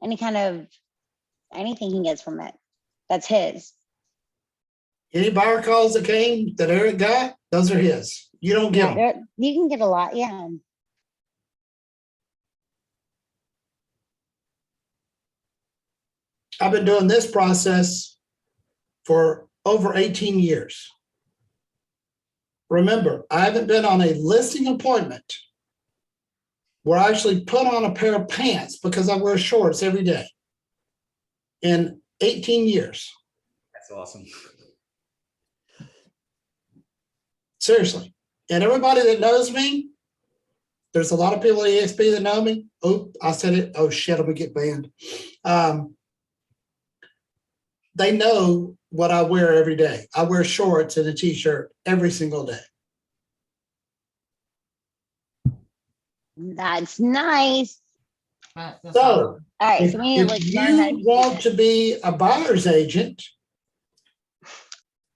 Any kind of anything he gets from it, that's his. Any buyer calls that came that Eric got, those are his. You don't get them. You can get a lot, yeah. I've been doing this process for over 18 years. Remember, I haven't been on a listing appointment where I actually put on a pair of pants because I wear shorts every day in 18 years. That's awesome. Seriously. And everybody that knows me, there's a lot of people at EXP that know me. Oh, I said it. Oh shit, I'm gonna get banned. They know what I wear every day. I wear shorts and a t-shirt every single day. That's nice. That's So All right, if, so we need to if like learn how to you do want this. to be a buyer's agent,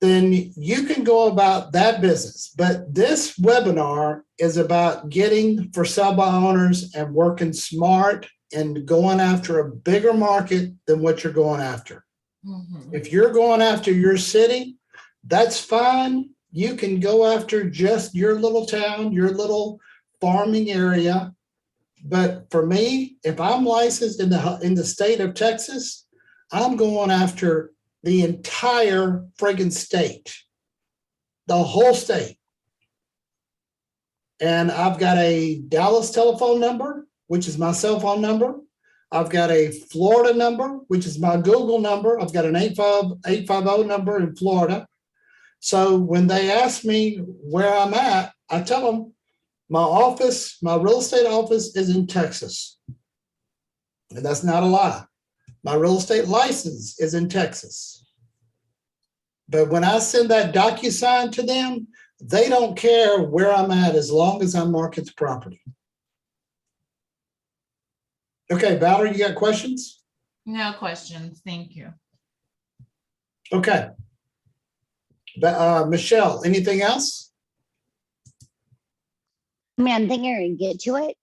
then you can go about that business. But this webinar is about getting for sale by owners and working smart and going after a bigger market than what you're going after. Mhm. If you're going after your city, that's fine. You can go after just your little town, your little farming area. But for me, if I'm licensed in the state of Texas, I'm going after the entire friggin' state, the whole state. And I've got a Dallas telephone number, which is my cell phone number. I've got a Florida number, which is my Google number. I've got an 850 number in Florida. So when they ask me where I'm at, I tell them my office, my real estate office is in Texas. And that's not a lie. My real estate license is in Texas. But when I send that DocuSign to them, they don't care where I'm at as long as I market the property. Okay, Valerie, you got questions? No questions. Thank you. Okay. But Michelle, anything else? I mean, I'm thinking I can get to it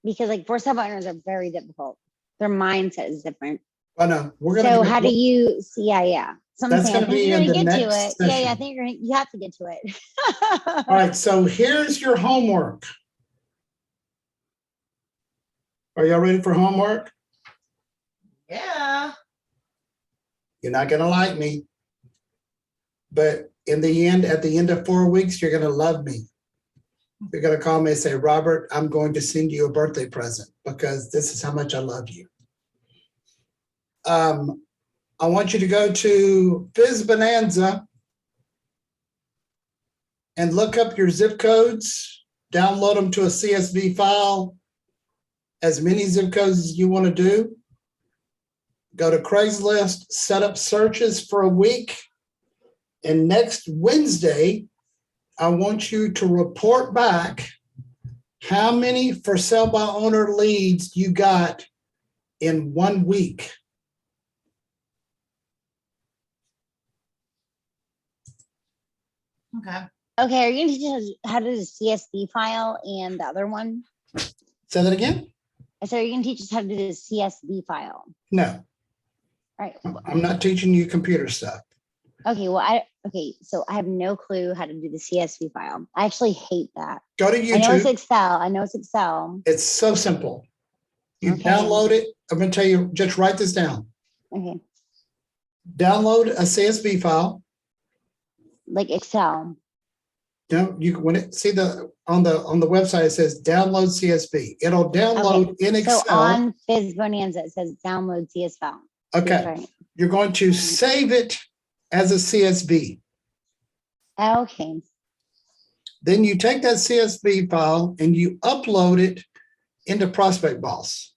because like for sale by owners are very difficult. Their mindset is different. Oh no, we're gonna. So how do you see? Yeah. So I'm That's saying, I gonna think be you're in gonna the get to next it. Yeah, I session. think you have to get to it. All right, so here's your homework. Are y'all ready for homework? Yeah. You're not gonna like me. But in the end, at the end of 4 weeks, you're gonna love me. You're gonna call me and say, Robert, I'm going to send you a birthday present because this is how much I love you. I want you to go to Fizz Bonanza and look up your zip codes, download them to a CSV file, as many zip codes as you want to do. Go to Craigslist, set up searches for a week. And next Wednesday, I want you to report back how many for sale by owner leads you got in 1 week. Okay. Okay, are you gonna teach us how to do the CSV file and the other one? Say that again? I said, are you gonna teach us how to do the CSV file? No, All right. I'm not teaching you computer stuff. Okay, well, so I have no clue how to do the CSV file. I actually hate that. Go to I know it's YouTube. Excel. I know it's Excel. It's so simple. You Okay. download it. I'm going to tell you, just write this down. Okay, Download a CSV file. like Excel. You when it see on the website it says download CSV. It'll download in Excel. So on Fizz Bonanza, it says download CSV. Okay. Right. You're going to save it as a CSV. Okay. Then you take that CSV file and you upload it into Prospect Boss.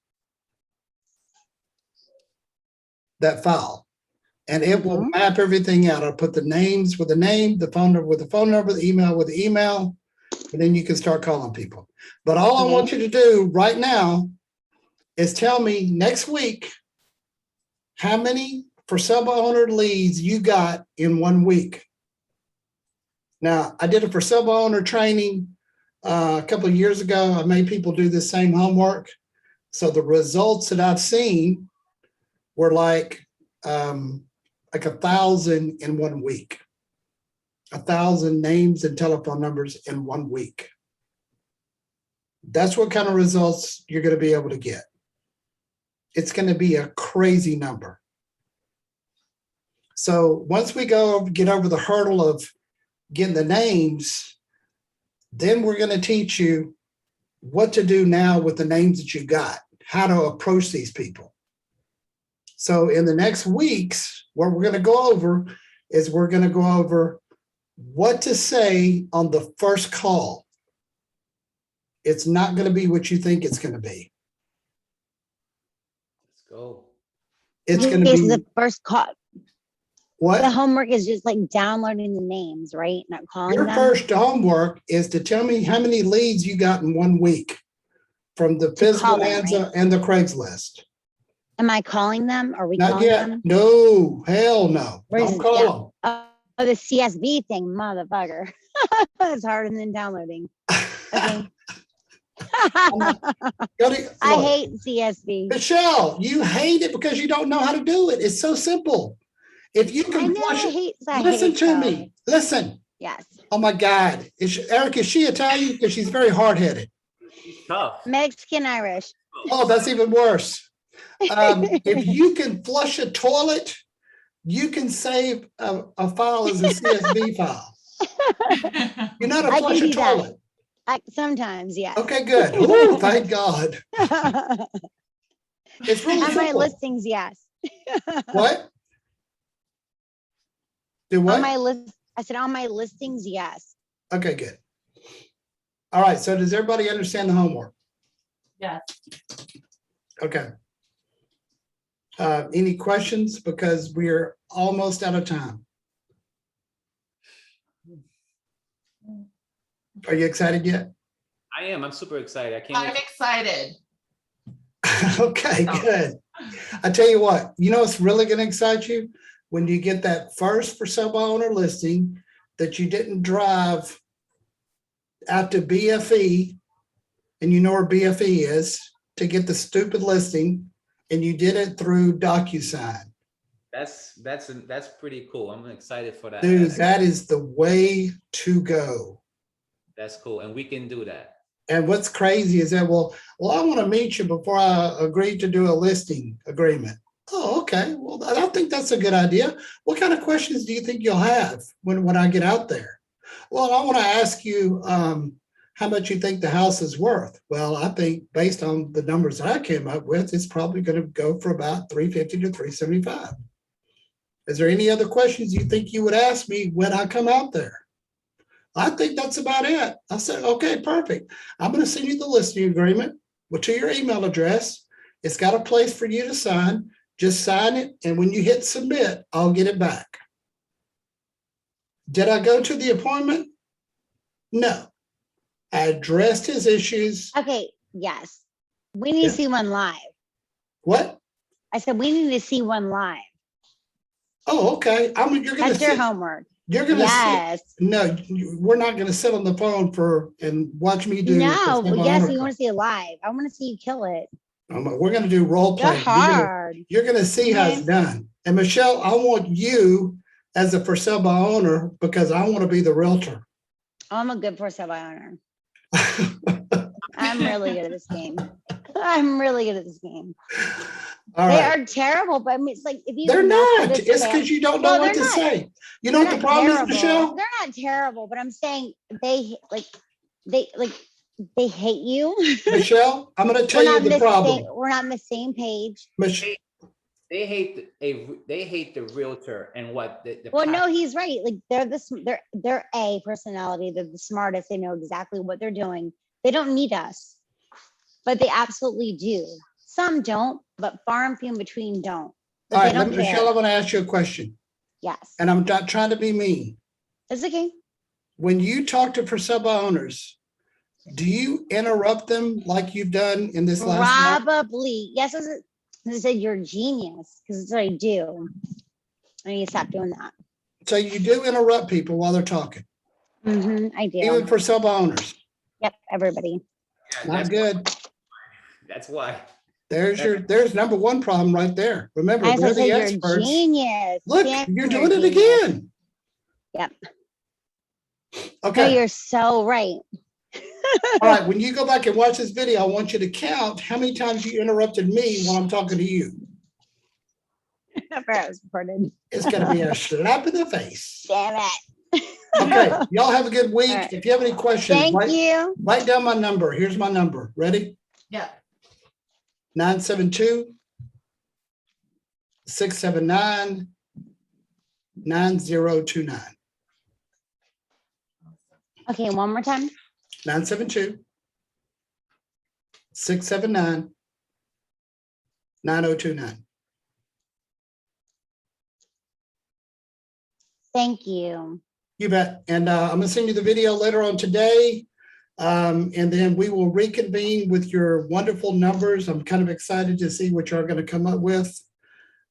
That file. And it will Mhm. map everything out. I'll put the names with the name, the phone number with the phone number, the email with the email, and then you can start calling people. But all I want you to do right now is tell me next week how many for sale by owner leads you got in 1 week. Now, I did a for sale by owner training a couple of years ago. I made people do the same homework. So the results that I've seen were like 1,000 in 1 week. 1,000 names and telephone numbers in 1 week. That's what kind of results you're going to be able to get. It's going to be a crazy number. So once we get over the hurdle of getting the names, then we're going to teach you what to do now with the names that you got, how to approach these people. So in the next weeks, what we're going to go over is we're going to go over what to say on the first call. It's not going to be what you think it's going to be. Let's go. It's going to Okay, so be the first call. The what? homework is just like downloading the names, right? Not calling Your them. first homework is to tell me how many leads you got in 1 week from the To Fizz call them, Bonanza right? and the Craigslist. Am I calling them? Are we Not calling yet. them? No, hell no. Or is Don't it call down- them. Oh, the CSV thing, motherfucker. It's harder than downloading. Okay. I Look, hate CSV. Michelle, you hate it because you don't know how to do it. It's so simple. If you I can know flush I it, hate. I listen hate to code. me. Listen. Yes. Oh my God. Eric, is she Italian? Because she's very hard-headed. Tough. Mexican Irish. Oh, that's even worse. If you can flush a toilet, you can save a file as a CSV file. You know how to I flush can a do that. toilet? Sometimes, yes. Okay, good. Oh, thank God. It's really On my simple. listings, yes. What? Do On what? my list, I said on my listings, yes. Okay, good. All right, so does everybody understand the homework? Yes. Okay. Any questions? Because we're almost out of time. Are you excited yet? I am. I'm super excited. I can't I'm wait. excited. Okay, good. I tell you what, you know what's really going to excite you? When you get that first for sale by owner listing that you didn't drive out to BFE, and you know where BFE is, to get the stupid listing, and you did it through DocuSign. That's pretty cool. I'm excited for that. Dude, that is the way to go. That's cool. And we can do that. And what's crazy is that, well, I want to meet you before I agree to do a listing agreement. Oh, okay. Well, I think that's a good idea. What kind of questions do you think you'll have when I get out there? Well, I want to ask you how much you think the house is worth. Well, I think based on the numbers that I came up with, it's probably going to go for about 350 to 375. Is there any other questions you think you would ask me when I come out there? I think that's about it. I said, okay, perfect. I'm going to send you the listing agreement to your email address. It's got a place for you to sign. Just sign it. And when you hit submit, I'll get it back. Did I go to the appointment? No. I addressed his issues. Okay, yes. We need Yeah. to see one live. What? I said, we need to see one live. Oh, okay. You're going That's to your sit. homework. You're going to Yes. sit. No, we're not going to sit on the phone and watch me do. No, the but yes, owner we call. want to see it live. I want to see you kill it. We're going to do role You're play. hard. You're going to see how it's Okay. done. And Michelle, I want you as a for sale by owner because I want to be the realtor. I'm a good for sale by owner. I'm really good at this game. I'm really good at this game. All They right. are terrible, but I mean, it's like if you They're mess not. with It's this because you don't Well, know what to they're not. say. You know what the problem is, Michelle? They're not terrible, but I'm saying they hate you. Michelle, I'm going to tell you the problem. We're not on the same page. They hate the realtor and what the Well, no, he's right. Like they're a personality. They're the smartest. They know exactly what they're doing. They don't need us, but they absolutely do. Some don't, but far and few in between don't. But All they right, don't care. Michelle, I want to ask you a question. Yes, And I'm not trying to be mean. it's okay. When you talk to for sale by owners, do you interrupt them like you've done in this last? Probably. Yes, I said you're a genius because that's what I do. I need to stop doing that. So you do interrupt people while they're talking, I do. even for sale by owners. Yep, everybody. Not good. That's why. There's number one problem right there. Remember, As I they're the said, you're a experts. genius. Look, Sam, you're you're a doing it genius. again. Yep. No, Okay. you're so right. All right. When you go back and watch this video, I want you to count how many times you interrupted me when I'm talking to you. After I was recorded. It's going to be a slap in the face. Damn it. Okay. Y'all have a good week. All right. If you have any questions, Thank you. write down my number. Here's my number. Ready? Yeah. 972 679 9029. Okay, one more time. 972 679 9029. Thank you. You bet. And I'm going to send you the video later on today. And then we will reconvene with your wonderful numbers. I'm kind of excited to see what you're going to come up with.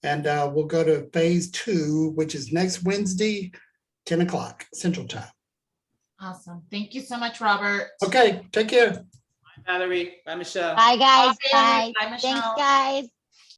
And we'll go to phase 2, which is next Wednesday 10 o'clock Central Time. Awesome. Thank you so much, Robert. Okay, take care. Valerie, bye, Michelle. Bye, guys. Bye, Bye. Bye, Thanks, Michelle. guys.